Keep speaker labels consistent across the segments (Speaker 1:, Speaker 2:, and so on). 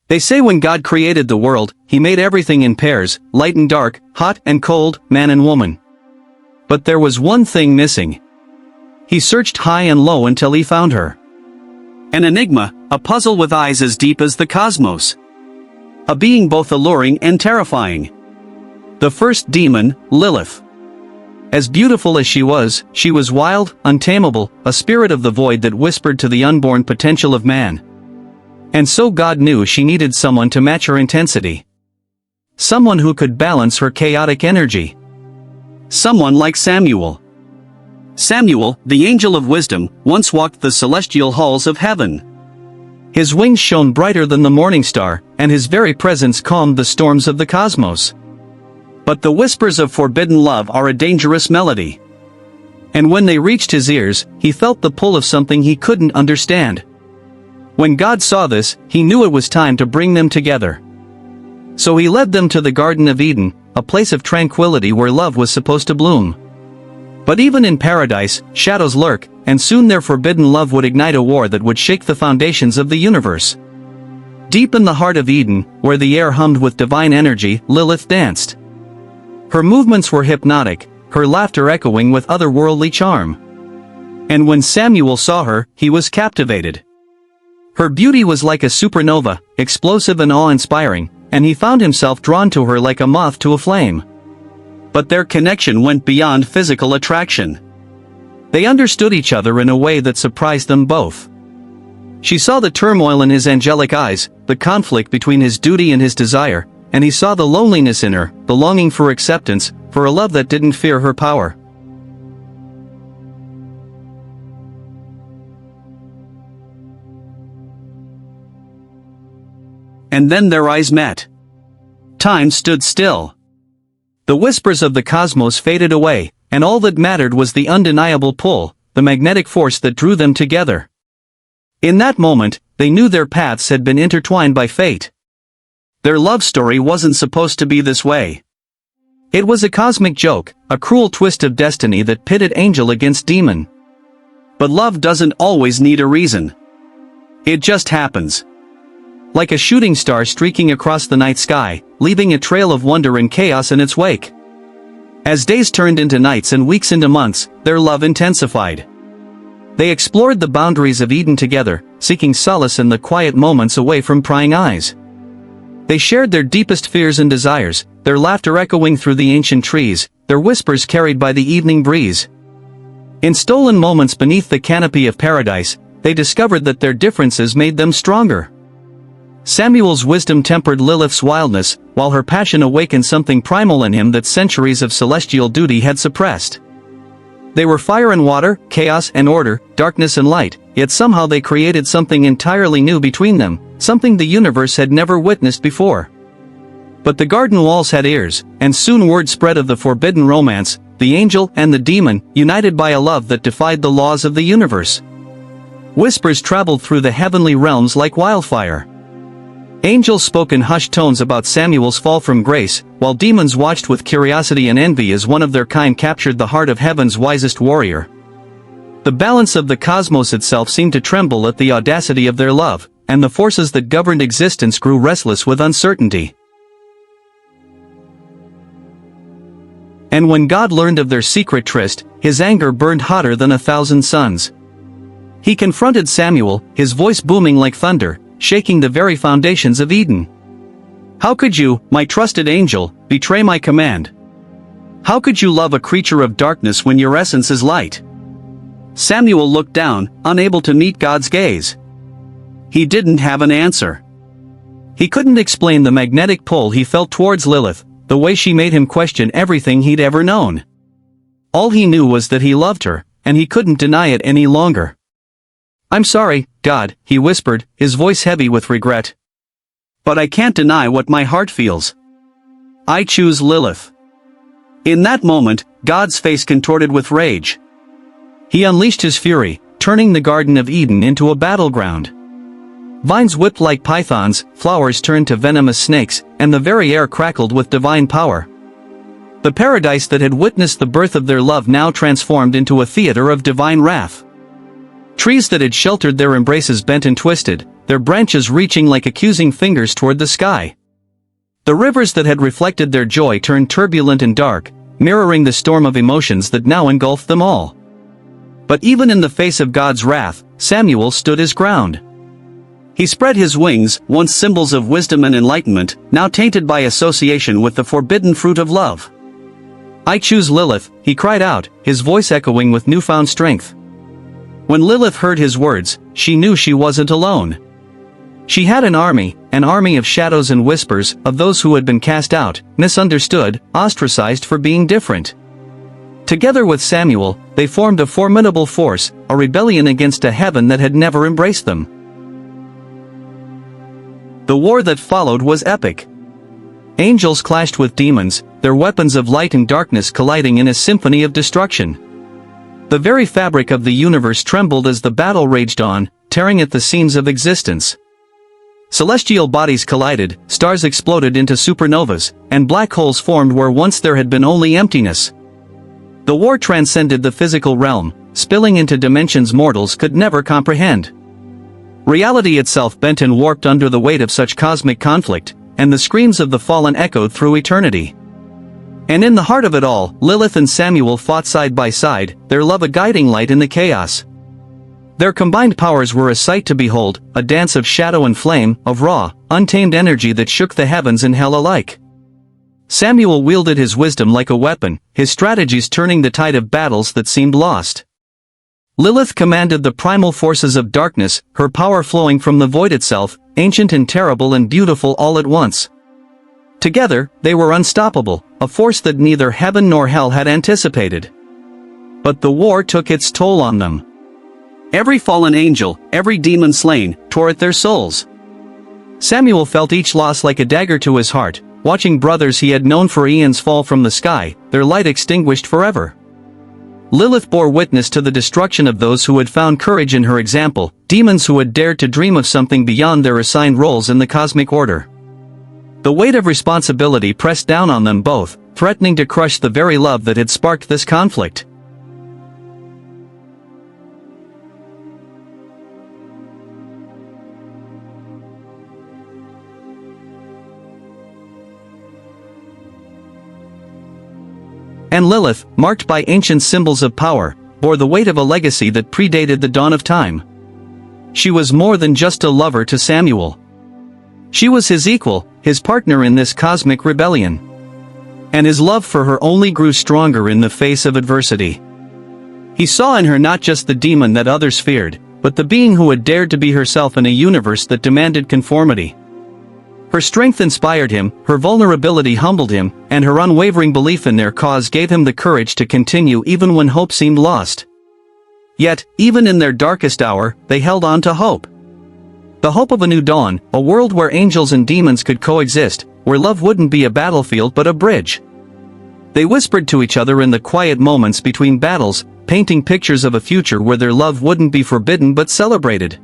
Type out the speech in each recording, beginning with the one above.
Speaker 1: They say when God created the world, he made everything in pairs, light and dark, hot and cold, man and woman. But there was one thing missing. He searched high and low until he found her. An enigma, a puzzle with eyes as deep as the cosmos. A being both alluring and terrifying. The first demon, Lilith. As beautiful as she was wild, untamable, a spirit of the void that whispered to the unborn potential of man. And so God knew she needed someone to match her intensity. Someone who could balance her chaotic energy. Someone like Samuel. Samuel, the angel of wisdom, once walked the celestial halls of heaven. His wings shone brighter than the morning star, and his very presence calmed the storms of the cosmos. But the whispers of forbidden love are a dangerous melody. And when they reached his ears, he felt the pull of something he couldn't understand. When God saw this, he knew it was time to bring them together. So he led them to the Garden of Eden, a place of tranquility where love was supposed to bloom. But even in paradise, shadows lurk, and soon their forbidden love would ignite a war that would shake the foundations of the universe. Deep in the heart of Eden, where the air hummed with divine energy, Lilith danced. Her movements were hypnotic, her laughter echoing with otherworldly charm. And when Samuel saw her, he was captivated. Her beauty was like a supernova, explosive and awe-inspiring, and he found himself drawn to her like a moth to a flame. But their connection went beyond physical attraction. They understood each other in a way that surprised them both. She saw the turmoil in his angelic eyes, the conflict between his duty and his desire, and he saw the loneliness in her, the longing for acceptance, for a love that didn't fear her power. And then their eyes met. Time stood still. The whispers of the cosmos faded away, and all that mattered was the undeniable pull, the magnetic force that drew them together. In that moment, they knew their paths had been intertwined by fate. Their love story wasn't supposed to be this way. It was a cosmic joke, a cruel twist of destiny that pitted angel against demon. But love doesn't always need a reason. It just happens. Like a shooting star streaking across the night sky, leaving a trail of wonder and chaos in its wake. As days turned into nights and weeks into months, their love intensified. They explored the boundaries of Eden together, seeking solace in the quiet moments away from prying eyes. They shared their deepest fears and desires, their laughter echoing through the ancient trees, their whispers carried by the evening breeze. In stolen moments beneath the canopy of paradise, they discovered that their differences made them stronger. Samuel's wisdom tempered Lilith's wildness, while her passion awakened something primal in him that centuries of celestial duty had suppressed. They were fire and water, chaos and order, darkness and light, yet somehow they created something entirely new between them, something the universe had never witnessed before. But the garden walls had ears, and soon word spread of the forbidden romance, the angel and the demon, united by a love that defied the laws of the universe. Whispers traveled through the heavenly realms like wildfire. Angels spoke in hushed tones about Samuel's fall from grace, while demons watched with curiosity and envy as one of their kind captured the heart of heaven's wisest warrior. The balance of the cosmos itself seemed to tremble at the audacity of their love, and the forces that governed existence grew restless with uncertainty. And when God learned of their secret tryst, his anger burned hotter than 1,000 suns. He confronted Samuel, his voice booming like thunder, shaking the very foundations of Eden. How could you, my trusted angel, betray my command? How could you love a creature of darkness when your essence is light? Samuel looked down, unable to meet God's gaze. He didn't have an answer. He couldn't explain the magnetic pull he felt towards Lilith, the way she made him question everything he'd ever known. All he knew was that he loved her, and he couldn't deny it any longer. "I'm sorry, God," he whispered, his voice heavy with regret. "But I can't deny what my heart feels. I choose Lilith." In that moment, God's face contorted with rage. He unleashed his fury, turning the Garden of Eden into a battleground. Vines whipped like pythons, flowers turned to venomous snakes, and the very air crackled with divine power. The paradise that had witnessed the birth of their love now transformed into a theater of divine wrath. Trees that had sheltered their embraces bent and twisted, their branches reaching like accusing fingers toward the sky. The rivers that had reflected their joy turned turbulent and dark, mirroring the storm of emotions that now engulfed them all. But even in the face of God's wrath, Samuel stood his ground. He spread his wings, once symbols of wisdom and enlightenment, now tainted by association with the forbidden fruit of love. "I choose Lilith," he cried out, his voice echoing with newfound strength. When Lilith heard his words, she knew she wasn't alone. She had an army of shadows and whispers, of those who had been cast out, misunderstood, ostracized for being different. Together with Samuel, they formed a formidable force, a rebellion against a heaven that had never embraced them. The war that followed was epic. Angels clashed with demons, their weapons of light and darkness colliding in a symphony of destruction. The very fabric of the universe trembled as the battle raged on, tearing at the seams of existence. Celestial bodies collided, stars exploded into supernovas, and black holes formed where once there had been only emptiness. The war transcended the physical realm, spilling into dimensions mortals could never comprehend. Reality itself bent and warped under the weight of such cosmic conflict, and the screams of the fallen echoed through eternity. And in the heart of it all, Lilith and Samuel fought side by side, their love a guiding light in the chaos. Their combined powers were a sight to behold, a dance of shadow and flame, of raw, untamed energy that shook the heavens and hell alike. Samuel wielded his wisdom like a weapon, his strategies turning the tide of battles that seemed lost. Lilith commanded the primal forces of darkness, her power flowing from the void itself, ancient and terrible and beautiful all at once. Together, they were unstoppable, a force that neither heaven nor hell had anticipated. But the war took its toll on them. Every fallen angel, every demon slain, tore at their souls. Samuel felt each loss like a dagger to his heart, watching brothers he had known for eons fall from the sky, their light extinguished forever. Lilith bore witness to the destruction of those who had found courage in her example, demons who had dared to dream of something beyond their assigned roles in the cosmic order. The weight of responsibility pressed down on them both, threatening to crush the very love that had sparked this conflict. And Lilith, marked by ancient symbols of power, bore the weight of a legacy that predated the dawn of time. She was more than just a lover to Samuel. She was his equal, his partner in this cosmic rebellion. And his love for her only grew stronger in the face of adversity. He saw in her not just the demon that others feared, but the being who had dared to be herself in a universe that demanded conformity. Her strength inspired him, her vulnerability humbled him, and her unwavering belief in their cause gave him the courage to continue even when hope seemed lost. Yet, even in their darkest hour, they held on to hope. The hope of a new dawn, a world where angels and demons could coexist, where love wouldn't be a battlefield but a bridge. They whispered to each other in the quiet moments between battles, painting pictures of a future where their love wouldn't be forbidden but celebrated.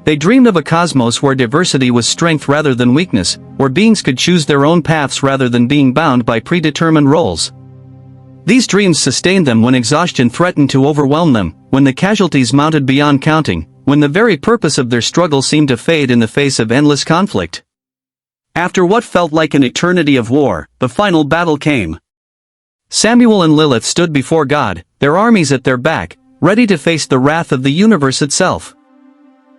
Speaker 1: They dreamed of a cosmos where diversity was strength rather than weakness, where beings could choose their own paths rather than being bound by predetermined roles. These dreams sustained them when exhaustion threatened to overwhelm them, when the casualties mounted beyond counting, when the very purpose of their struggle seemed to fade in the face of endless conflict. After what felt like an eternity of war, the final battle came. Samuel and Lilith stood before God, their armies at their back, ready to face the wrath of the universe itself.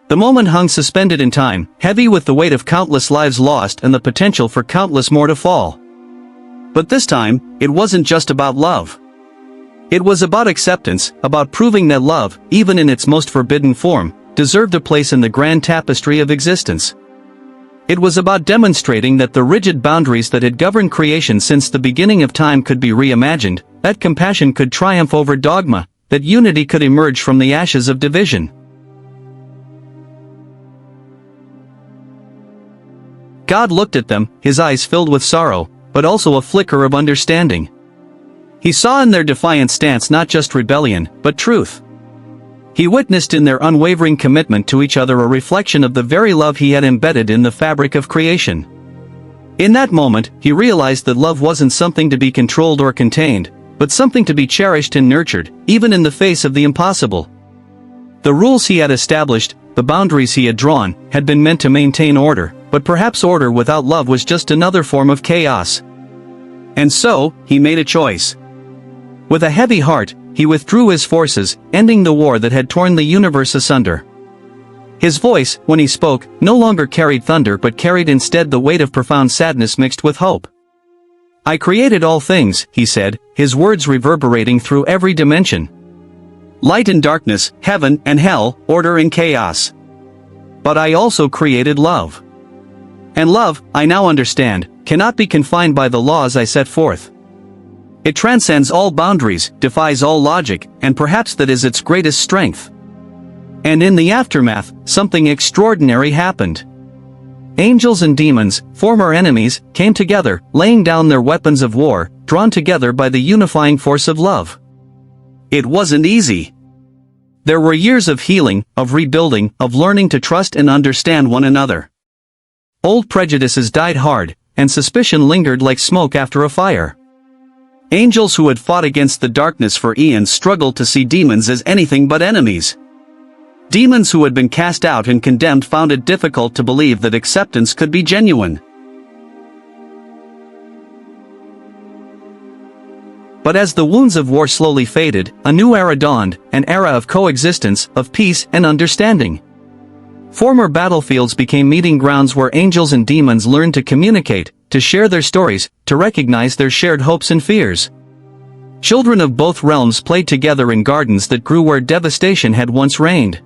Speaker 1: The moment hung suspended in time, heavy with the weight of countless lives lost and the potential for countless more to fall. But this time, it wasn't just about love. It was about acceptance, about proving that love, even in its most forbidden form, deserved a place in the grand tapestry of existence. It was about demonstrating that the rigid boundaries that had governed creation since the beginning of time could be reimagined, that compassion could triumph over dogma, that unity could emerge from the ashes of division. God looked at them, his eyes filled with sorrow, but also a flicker of understanding. He saw in their defiant stance not just rebellion, but truth. He witnessed in their unwavering commitment to each other a reflection of the very love he had embedded in the fabric of creation. In that moment, he realized that love wasn't something to be controlled or contained, but something to be cherished and nurtured, even in the face of the impossible. The rules he had established, the boundaries he had drawn had been meant to maintain order, but perhaps order without love was just another form of chaos. And so, he made a choice. With a heavy heart, he withdrew his forces, ending the war that had torn the universe asunder. His voice, when he spoke, no longer carried thunder but carried instead the weight of profound sadness mixed with hope. "I created all things," he said, his words reverberating through every dimension. "Light and darkness, heaven and hell, order and chaos. But I also created love. And love, I now understand, cannot be confined by the laws I set forth. It transcends all boundaries, defies all logic, and perhaps that is its greatest strength." And in the aftermath, something extraordinary happened. Angels and demons, former enemies, came together, laying down their weapons of war, drawn together by the unifying force of love. It wasn't easy. There were years of healing, of rebuilding, of learning to trust and understand one another. Old prejudices died hard, and suspicion lingered like smoke after a fire. Angels who had fought against the darkness for eons struggled to see demons as anything but enemies. Demons who had been cast out and condemned found it difficult to believe that acceptance could be genuine. But as the wounds of war slowly faded, a new era dawned, an era of coexistence, of peace and understanding. Former battlefields became meeting grounds where angels and demons learned to communicate, to share their stories, to recognize their shared hopes and fears. Children of both realms played together in gardens that grew where devastation had once reigned.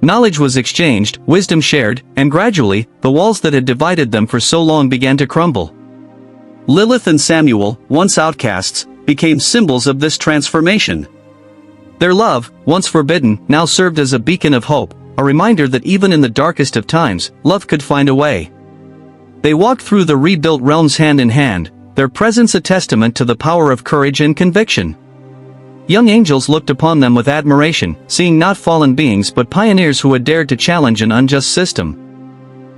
Speaker 1: Knowledge was exchanged, wisdom shared, and gradually, the walls that had divided them for so long began to crumble. Lilith and Samuel, once outcasts, became symbols of this transformation. Their love, once forbidden, now served as a beacon of hope, a reminder that even in the darkest of times, love could find a way. They walked through the rebuilt realms hand in hand, their presence a testament to the power of courage and conviction. Young angels looked upon them with admiration, seeing not fallen beings but pioneers who had dared to challenge an unjust system.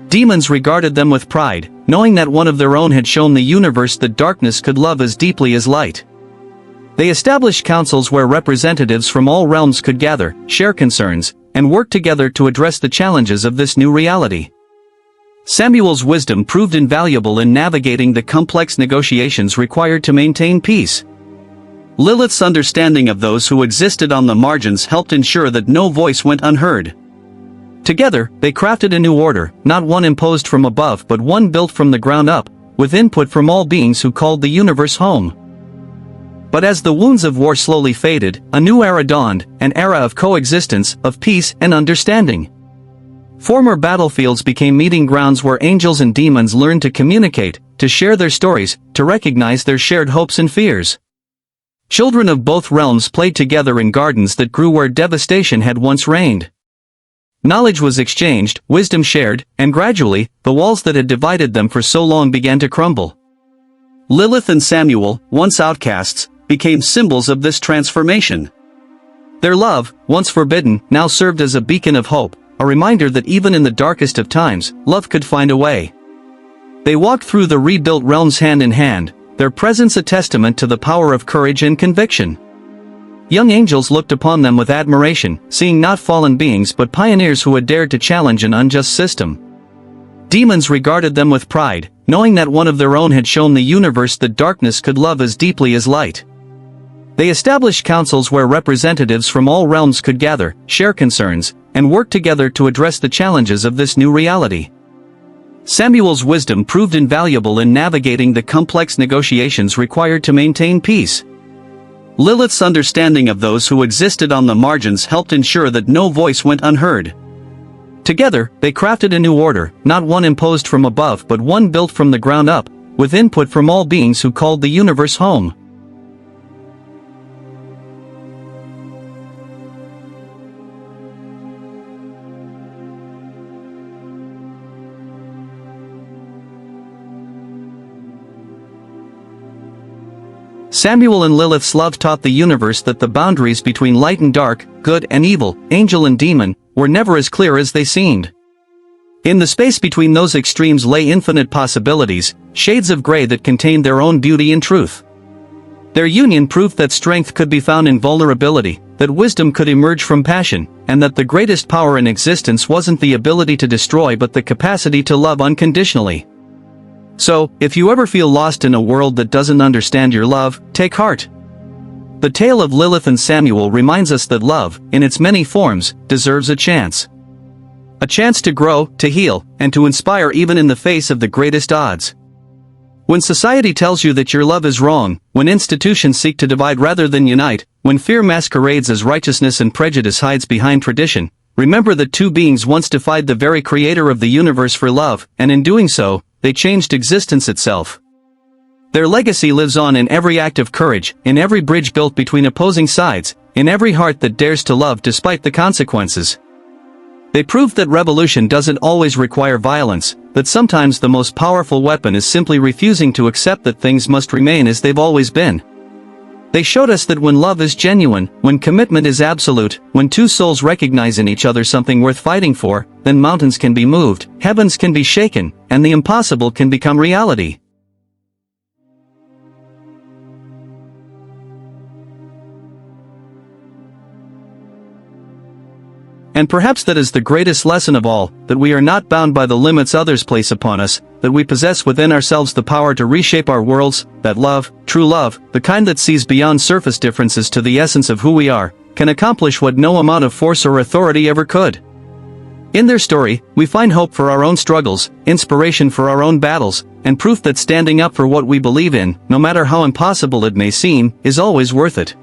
Speaker 1: Demons regarded them with pride, knowing that one of their own had shown the universe that darkness could love as deeply as light. They established councils where representatives from all realms could gather, share concerns, and work together to address the challenges of this new reality. Samuel's wisdom proved invaluable in navigating the complex negotiations required to maintain peace. Lilith's understanding of those who existed on the margins helped ensure that no voice went unheard. Together, they crafted a new order, not one imposed from above but one built from the ground up, with input from all beings who called the universe home. But as the wounds of war slowly faded, a new era dawned, an era of coexistence, of peace and understanding. Former battlefields became meeting grounds where angels and demons learned to communicate, to share their stories, to recognize their shared hopes and fears. Children of both realms played together in gardens that grew where devastation had once reigned. Knowledge was exchanged, wisdom shared, and gradually, the walls that had divided them for so long began to crumble. Lilith and Samuel, once outcasts, became symbols of this transformation. Their love, once forbidden, now served as a beacon of hope, a reminder that even in the darkest of times, love could find a way. They walked through the rebuilt realms hand in hand, their presence a testament to the power of courage and conviction. Young angels looked upon them with admiration, seeing not fallen beings but pioneers who had dared to challenge an unjust system. Demons regarded them with pride, knowing that one of their own had shown the universe that darkness could love as deeply as light. They established councils where representatives from all realms could gather, share concerns, and work together to address the challenges of this new reality. Samuel's wisdom proved invaluable in navigating the complex negotiations required to maintain peace. Lilith's understanding of those who existed on the margins helped ensure that no voice went unheard. Together, they crafted a new order, not one imposed from above but one built from the ground up, with input from all beings who called the universe home. Samuel and Lilith's love taught the universe that the boundaries between light and dark, good and evil, angel and demon, were never as clear as they seemed. In the space between those extremes lay infinite possibilities, shades of gray that contained their own beauty and truth. Their union proved that strength could be found in vulnerability, that wisdom could emerge from passion, and that the greatest power in existence wasn't the ability to destroy but the capacity to love unconditionally. So, if you ever feel lost in a world that doesn't understand your love, take heart. The tale of Lilith and Samuel reminds us that love, in its many forms, deserves a chance. A chance to grow, to heal, and to inspire even in the face of the greatest odds. When society tells you that your love is wrong, when institutions seek to divide rather than unite, when fear masquerades as righteousness and prejudice hides behind tradition, remember that two beings once defied the very creator of the universe for love, and in doing so, they changed existence itself. Their legacy lives on in every act of courage, in every bridge built between opposing sides, in every heart that dares to love despite the consequences. They proved that revolution doesn't always require violence, that sometimes the most powerful weapon is simply refusing to accept that things must remain as they've always been. They showed us that when love is genuine, when commitment is absolute, when two souls recognize in each other something worth fighting for, then mountains can be moved, heavens can be shaken, and the impossible can become reality. And perhaps that is the greatest lesson of all, that we are not bound by the limits others place upon us, that we possess within ourselves the power to reshape our worlds, that love, true love, the kind that sees beyond surface differences to the essence of who we are, can accomplish what no amount of force or authority ever could. In their story, we find hope for our own struggles, inspiration for our own battles, and proof that standing up for what we believe in, no matter how impossible it may seem, is always worth it.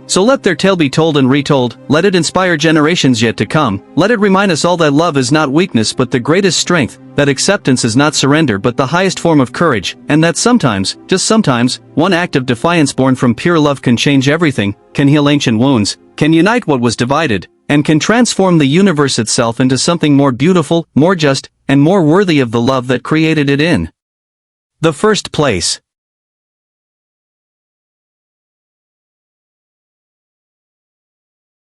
Speaker 1: So let their tale be told and retold, let it inspire generations yet to come, let it remind us all that love is not weakness but the greatest strength, that acceptance is not surrender but the highest form of courage, and that sometimes, just sometimes, one act of defiance born from pure love can change everything, can heal ancient wounds, can unite what was divided, and can transform the universe itself into something more beautiful, more just, and more worthy of the love that created it in the first place.